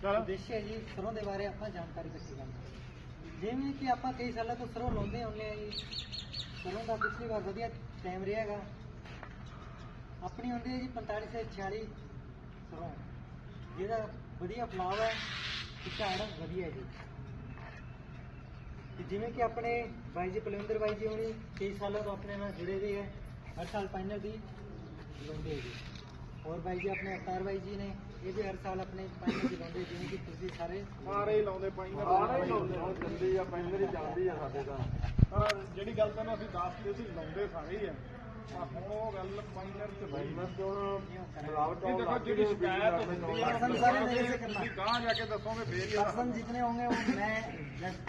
उद्देश्य है जी सरੋਂ ਦੇ ਬਾਰੇ ਆਪਾਂ ਜਾਣਕਾਰੀ ਇਕੱਠੀ ਕਰਨੀ। ਜਿਵੇਂ ਕਿ ਆਪਾਂ ਕਈ ਸਾਲਾਂ ਤੋਂ ਸਰੋਂ ਲਾਉਂਦੇ ਹੁੰਦੇ ਆ ਜੀ, ਸਰੋਂ ਦਾ ਪਿਛਲੀ ਵਾਰ ਵਧੀਆ ਟਾਈਮ ਰਿਹਾ ਹੈਗਾ। ਆਪਣੀ ਹੁੰਦੀ ਹੈ ਜੀ 45 से 46 ਸਰੋਂ, ਜਿਹਦਾ ਵਧੀਆ ਫਲਾਵ ਹੈ ਤੇ ਝਾੜ ਵਧੀਆ ਜੀ। ਤੇ ਜਿਵੇਂ ਕਿ ਆਪਣੇ ਬਾਈ ਜੀ ਪਲਵਿੰਦਰ ਬਾਈ ਜੀ ਹੋਣੀ ਕਈ ਸਾਲਾਂ ਤੋਂ ਆਪਣੇ ਨਾਲ ਜੁੜੇ ਹੋਏ ਹੈ, हर साल पाइनर भी लाते जी। और भाई जी अपने अवतार भाई जी ने ये भी हर साल अपने पाइनर भी लाते, जिन्हें कि तुसी सारे ਲਾਉਂਦੇ ਪਾਈਨਰ ਸਾਰੇ ਹੀ ਲਾਉਂਦੇ ਹੁਣ ਚੱਲਦੀ ਆ ਪਾਈਨਰ ਹੀ ਚੱਲਦੀ ਆ ਸਾਡੇ ਤਾਂ ਜਿਹੜੀ ਗੱਲ ਤੈਨੂੰ ਅਸੀਂ ਦੱਸਦੇ ਸੀ ਲਾਉਂਦੇ ਸਾਰੇ ਹੀ ਆ ਹੁਣ ਉਹ ਗੱਲ ਪਾਈਨਰ ਚ ਪਾਈਨਰ ਤੋਂ ਮਿਲਾਵਟ ਆਉਣ ਲੱਗ ਗਈ। ਜਿਹੜੀ ਸ਼ਿਕਾਇਤ ਹੁੰਦੀ ਆ सारे नजर से करना, ਗਾਂ ਜਾ ਕੇ ਦੱਸੋਗੇ ਫੇਰ ਹੀ पर्सन जितने होंगे वो मैं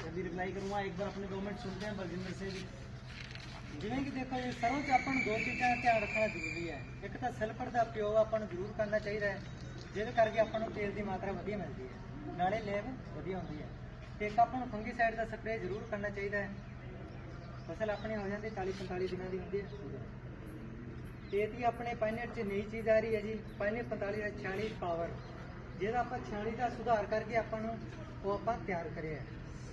अभी रिप्लाई करूँगा। एक बार अपने 2 मिनट सुनते हैं बलजिंदर से भी। ਜਿਵੇਂ ਕਿ ਦੇਖੋ ਜੀ ਸਰੋਂ 'ਚ ਆਪਾਂ ਨੂੰ 2 ਚੀਜ਼ਾਂ ਦਾ ਧਿਆਨ ਰੱਖਣਾ ਜ਼ਰੂਰੀ ਹੈ। ਇੱਕ ਤਾਂ ਸਲਫਰ ਦਾ ਉਪਯੋਗ ਆਪਾਂ ਨੂੰ ਜ਼ਰੂਰ ਕਰਨਾ ਚਾਹੀਦਾ ਹੈ, ਜਿਹਦੇ ਕਰਕੇ ਆਪਾਂ ਨੂੰ ਤੇਲ ਦੀ ਮਾਤਰਾ ਵਧੀਆ ਮਿਲਦੀ ਹੈ, ਨਾਲੇ ਲੇਵ ਵਧੀਆ ਹੁੰਦੀ ਹੈ। ਤੇ ਇੱਕ ਆਪਾਂ ਨੂੰ ਫੰਗੀਸਾਈਡ ਦਾ ਸਪਰੇਅ ਜ਼ਰੂਰ ਕਰਨਾ ਚਾਹੀਦਾ ਹੈ। ਫਸਲ ਆਪਣੀ ਹੋ ਜਾਂਦੀ 40-45 ਦਿਨਾਂ ਦੀ ਹੁੰਦੀ ਹੈ। ਤੇ ਇਹਦੀ ਆਪਣੇ ਪਾਇਨਟ 'ਚ ਨਈ ਚੀਜ਼ ਆ ਰਹੀ ਹੈ ਜੀ, ਪਾਇਨਟ 45 ਦਾ 46 ਪਾਵਰ, ਜਿਹਦਾ ਆਪਾਂ 46 ਦਾ ਸੁਧਾਰ ਕਰਕੇ ਆਪਾਂ ਨੂੰ ਉਹ ਆਪਾਂ ਤਿਆਰ ਕਰਿਆ,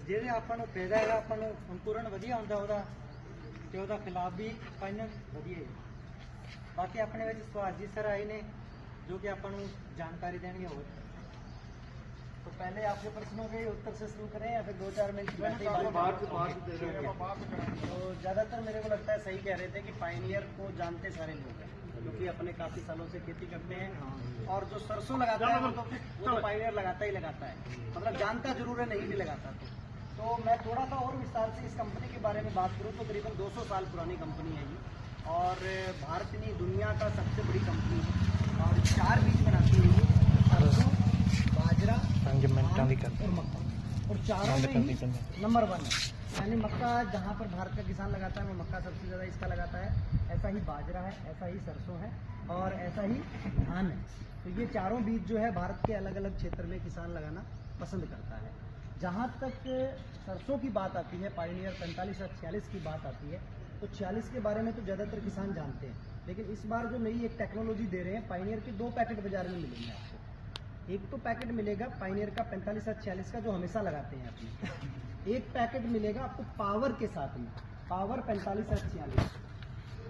ਜਿਹਦੇ ਆਪਾਂ ਨੂੰ ਫਾਇਦਾ ਹੈਗਾ, ਆਪਾਂ ਨੂੰ ਅੰਕੁਰਨ ਵਧੀਆ ਹੁੰਦਾ ਉਹਦਾ, ਤੇ ਉਹਦਾ ਖਿਲਾਫ ਵੀ ਪਾਇਨਰ ਵਧੀਆ ਹੈ। ਬਾਕੀ ਆਪਣੇ ਵਿੱਚ ਸੁਭਾਸ਼ ਜੀ ਸਰ ਆਏ ਨੇ जो कि अपन जानकारी देंगे। और तो पहले आपके प्रश्नों के उत्तर से शुरू करें या फिर 2-4 मिनट तो ज़्यादातर मेरे को लगता है सही कह रहे थे कि पायनियर को जानते सारे लोग हैं, क्योंकि अपने काफ़ी सालों से खेती करते हैं। और जो सरसों लगाता है वो तो पायनियर लगाता ही लगाता है, मतलब जानता जरूर है, नहीं भी लगाता। तो मैं थोड़ा सा और विस्तार से इस कंपनी के बारे में बात करूँ तो करीबन 200 साल पुरानी कंपनी है ये, और भारत नहीं दुनिया का सबसे बड़ी कंपनी है। और 4 बीज बनाती है ये, सरसों, बाजरा और मक्का, और चारों में ही नंबर 1 है। यानी मक्का जहाँ पर भारत का किसान लगाता है वो मक्का सबसे ज़्यादा इसका लगाता है, ऐसा ही बाजरा है, ऐसा ही सरसों है और ऐसा ही धान है। तो ये चारों बीज जो है भारत के अलग अलग क्षेत्र में किसान लगाना पसंद करता है। जहाँ तक सरसों की बात आती है, पायनियर 45 और 46 की बात आती है, तो 46 के बारे में तो ज़्यादातर किसान जानते हैं, लेकिन इस बार जो नई एक टेक्नोलॉजी दे रहे हैं, पायनियर के 2 पैकेट बाजार में मिलेंगे आपको। एक तो पैकेट मिलेगा पायनियर का 45 और 46 का जो हमेशा लगाते हैं अपने, एक पैकेट मिलेगा आपको पावर के साथ में, पावर 45 और 46,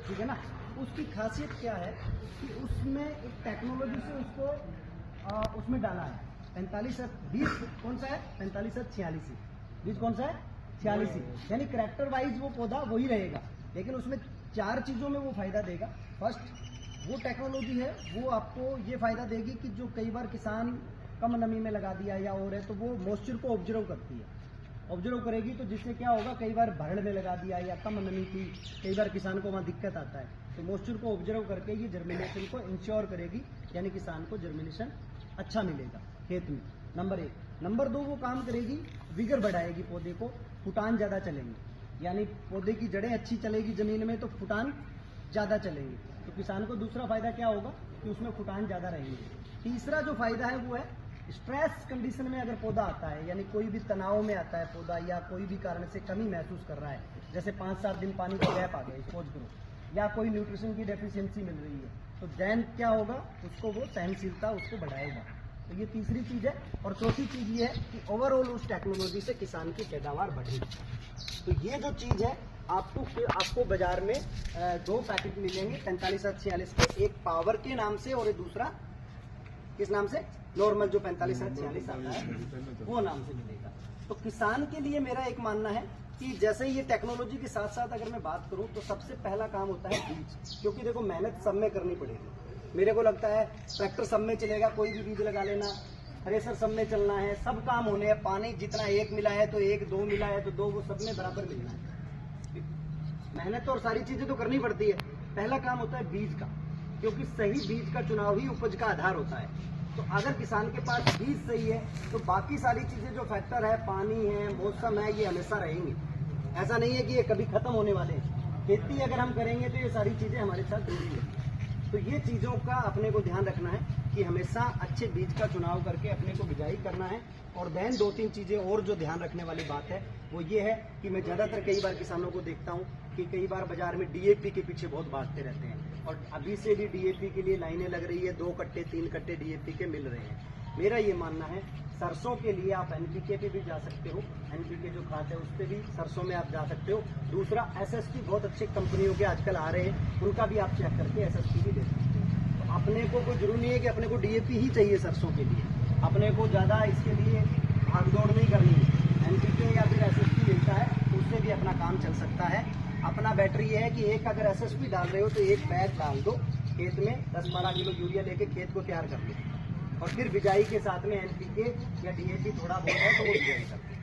ठीक है ना। उसकी खासियत क्या है कि उसमें एक टेक्नोलॉजी से उसको उसमें डाला है 45 और 20 कौन सा है 45 और 46 बीज कौन सा है 46, यानी करैक्टर वाइज वो पौधा वही रहेगा, लेकिन उसमें 4 चीज़ों में वो फायदा देगा। फर्स्ट वो टेक्नोलॉजी है वो आपको ये फायदा देगी कि जो कई बार किसान कम नमी में लगा दिया या और है, तो वो मॉइस्चर को ऑब्जर्व करती है, ऑब्जर्व करेगी, तो जिससे क्या होगा कई बार भरड़ में लगा दिया या कम नमी थी, कई बार किसान को वहाँ दिक्कत आता है, तो मॉइस्चर को ऑब्जर्व करके ये जर्मिनेशन को इंश्योर करेगी, यानी किसान को जर्मिनेशन अच्छा मिलेगा खेत में। नंबर 1। नंबर 2 वो काम करेगी विगर बढ़ाएगी, पौधे को फुटान ज़्यादा चलेंगे, यानी पौधे की जड़ें अच्छी चलेगी ज़मीन में तो फुटान ज़्यादा चलेंगे, तो किसान को दूसरा फायदा क्या होगा कि उसमें फुटान ज़्यादा रहेंगे। तीसरा जो फायदा है वो है स्ट्रेस कंडीशन में अगर पौधा आता है, यानी कोई भी तनाव में आता है पौधा या कोई भी कारण से कमी महसूस कर रहा है, जैसे 5-7 दिन पानी का गैप आ गया सपोज करो, या कोई न्यूट्रिशन की डेफिशिएंसी मिल रही है, तो देन क्या होगा उसको वो सहनशीलता उसको बढ़ाएगा। तो ये तीसरी चीज़ है। और चौथी चीज़ ये है कि ओवरऑल उस टेक्नोलॉजी से किसान की पैदावार बढ़ेगी। तो ये जो चीज़ है आपको बाजार में 2 पैकेट मिलेंगे 45 और 46 के, एक पावर के नाम से और एक दूसरा किस नाम से, नॉर्मल जो 45 और 46 आता है वो नाम से मिलेगा। तो किसान के लिए मेरा एक मानना है कि जैसे ये टेक्नोलॉजी के साथ साथ अगर मैं बात करूं तो सबसे पहला काम होता है बीज, क्योंकि देखो मेहनत सब में करनी पड़ेगी। मेरे को लगता है ट्रैक्टर सब में चलेगा, कोई भी बीज लगा लेना, थ्रेसर सब में चलना है, सब काम होने हैं, पानी जितना 1 मिला है तो 1, 2 मिला है तो 2, वो सब में बराबर मिलना है। मेहनत और सारी चीजें तो करनी पड़ती है। पहला काम होता है बीज का, क्योंकि सही बीज का चुनाव ही उपज का आधार होता है। तो अगर किसान के पास बीज सही है तो बाकी सारी चीजें जो फैक्टर है, पानी है, मौसम है, ये हमेशा रहेंगे। ऐसा नहीं है कि ये कभी खत्म होने वाले हैं। खेती अगर हम करेंगे तो ये सारी चीजें हमारे साथ जुड़ी है। तो ये चीज़ों का अपने को ध्यान रखना है कि हमेशा अच्छे बीज का चुनाव करके अपने को बिजाई करना है। और देन 2-3 चीज़ें और जो ध्यान रखने वाली बात है वो ये है कि मैं ज़्यादातर कई बार किसानों को देखता हूँ कि कई बार बाजार में डीएपी के पीछे बहुत भागते रहते हैं, और अभी से भी डीएपी के लिए लाइनें लग रही है, 2 कट्टे 3 कट्टे डीएपी के मिल रहे हैं। मेरा ये मानना है सरसों के लिए आप एनपीके पे भी जा सकते हो, एनपीके जो खाद है उस पर भी सरसों में आप जा सकते हो। दूसरा एसएसपी बहुत अच्छी कंपनियों के आजकल आ रहे हैं, उनका भी आप चेक करके एसएसपी भी दे सकते हो। तो अपने को कोई जरूरी नहीं है कि अपने को डीएपी ही चाहिए सरसों के लिए, अपने को ज़्यादा इसके लिए भागदौड़ नहीं करनी है। एनपीके या फिर एसएसपी मिलता है उससे भी अपना काम चल सकता है। अपना बैटरी ये है कि एक अगर एसएसपी डाल रहे हो तो एक बैग डाल दो खेत में, 10-12 किलो यूरिया लेके खेत को तैयार कर लो और फिर बिजाई के साथ में एनपीके या डीएपी थोड़ा बहुत है तो वो बिजाई कर दो।